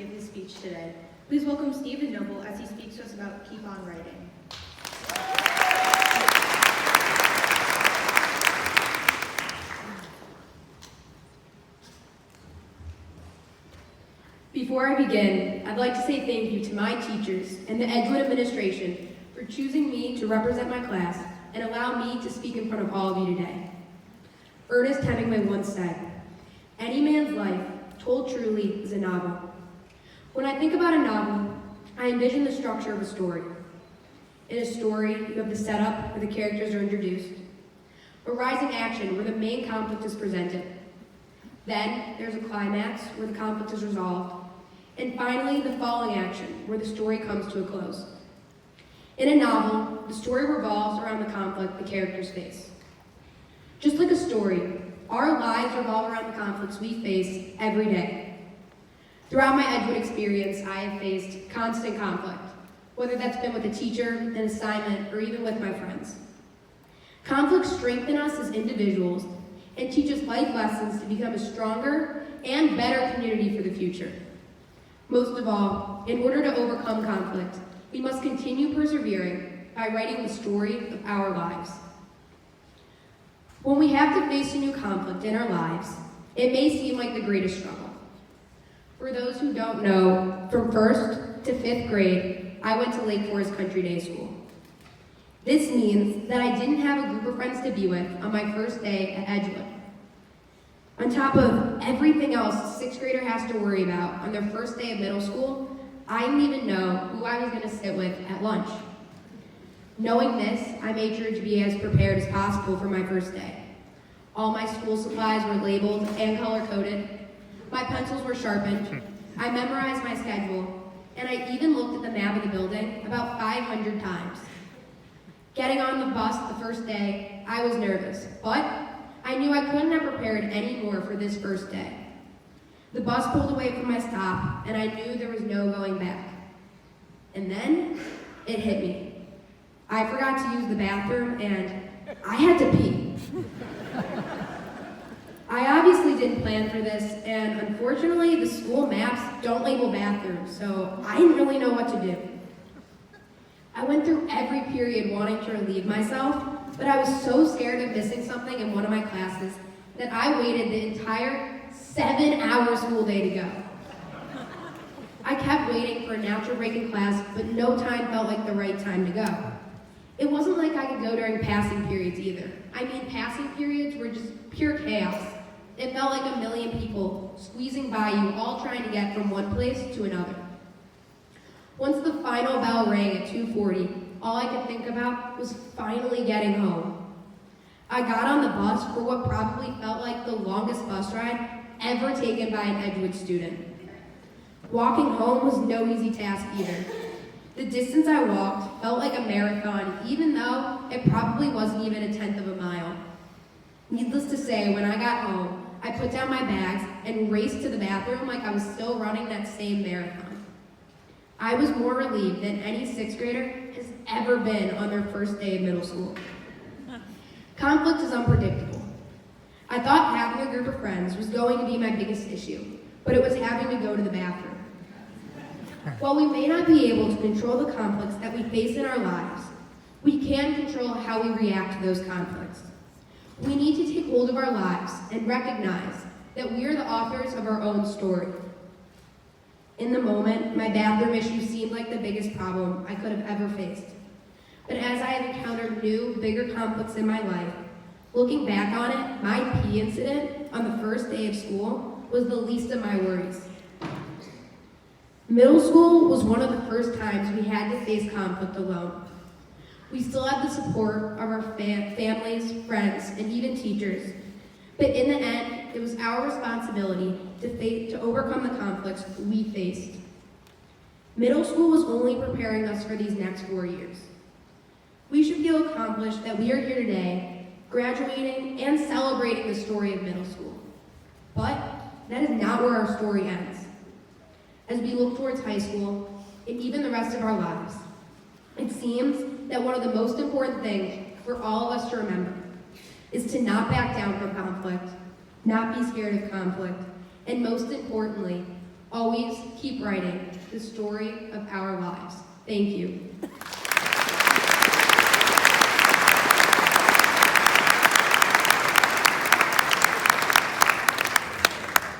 give his speech today. Please welcome Stephen Knobel as he speaks to us about Keep On Writing. Before I begin, I'd like to say thank you to my teachers and the Edgewood administration for choosing me to represent my class and allow me to speak in front of all of you today. Ernest Hemingway once said, "Any man's life, told truly, is a novel." When I think about a novel, I envision the structure of a story. In a story, you have the setup where the characters are introduced, a rising action where the main conflict is presented. Then there's a climax where the conflict is resolved, and finally the falling action where the story comes to a close. In a novel, the story revolves around the conflict the characters face. Just like a story, our lives revolve around the conflicts we face every day. Throughout my Edgewood experience, I have faced constant conflict, whether that's been with a teacher, an assignment, or even with my friends. Conflicts strengthen us as individuals and teach us life lessons to become a stronger and better community for the future. Most of all, in order to overcome conflict, we must continue persevering by writing the story of our lives. When we have to face a new conflict in our lives, it may seem like the greatest struggle. For those who don't know, from 1st to 5th grade, I went to Lake Forest Country Day School. This means that I didn't have a group of friends to be with on my first day at Edgewood. On top of everything else a 6th grader has to worry about on their first day of middle school, I didn't even know who I was going to sit with at lunch. Knowing this, I made sure to be as prepared as possible for my first day. All my school supplies were labeled and color-coded. My pencils were sharpened. I memorized my schedule, and I even looked at the map of the building about 500 times. Getting on the bus the first day, I was nervous, but I knew I couldn't have prepared any more for this first day. The bus pulled away from my stop, and I knew there was no going back. And then, it hit me. I forgot to use the bathroom, and I had to pee. I obviously didn't plan for this, and unfortunately, the school maps don't label bathrooms, so I didn't really know what to do. I went through every period wanting to relieve myself, but I was so scared of missing something in one of my classes that I waited the entire 7-hour school day to go. I kept waiting for a natural break in class, but no time felt like the right time to go. It wasn't like I could go during passing periods either. I mean, passing periods were just pure chaos. It felt like a million people squeezing by you, all trying to get from one place to another. Once the final bell rang at 2:40, all I could think about was finally getting home. I got on the bus for what probably felt like the longest bus ride ever taken by an Edgewood student. Walking home was no easy task either. The distance I walked felt like a marathon, even though it probably wasn't even a 1/10 of a mile. Needless to say, when I got home, I put down my bags and raced to the bathroom like I was still running that same marathon. I was more relieved than any 6th grader has ever been on their first day of middle school. Conflict is unpredictable. I thought having a group of friends was going to be my biggest issue, but it was having to go to the bathroom. While we may not be able to control the conflicts that we face in our lives, we can control how we react to those conflicts. We need to take hold of our lives and recognize that we are the authors of our own story. In the moment, my bathroom issue seemed like the biggest problem I could have ever faced. But as I have encountered new, bigger conflicts in my life, looking back on it, my pee incident on the first day of school was the least of my worries. Middle school was one of the first times we had to face conflict alone. We still had the support of our families, friends, and even teachers. But in the end, it was our responsibility to overcome the conflicts we faced. Middle school was only preparing us for these next 4 years. We should feel accomplished that we are here today, graduating and celebrating the story of middle school. But that is not where our story ends. As we look towards high school, and even the rest of our lives, it seems that one of the most important things for all of us to remember is to not back down from conflict, not be scared of conflict, and most importantly, Always keep writing the story of our lives. Thank you.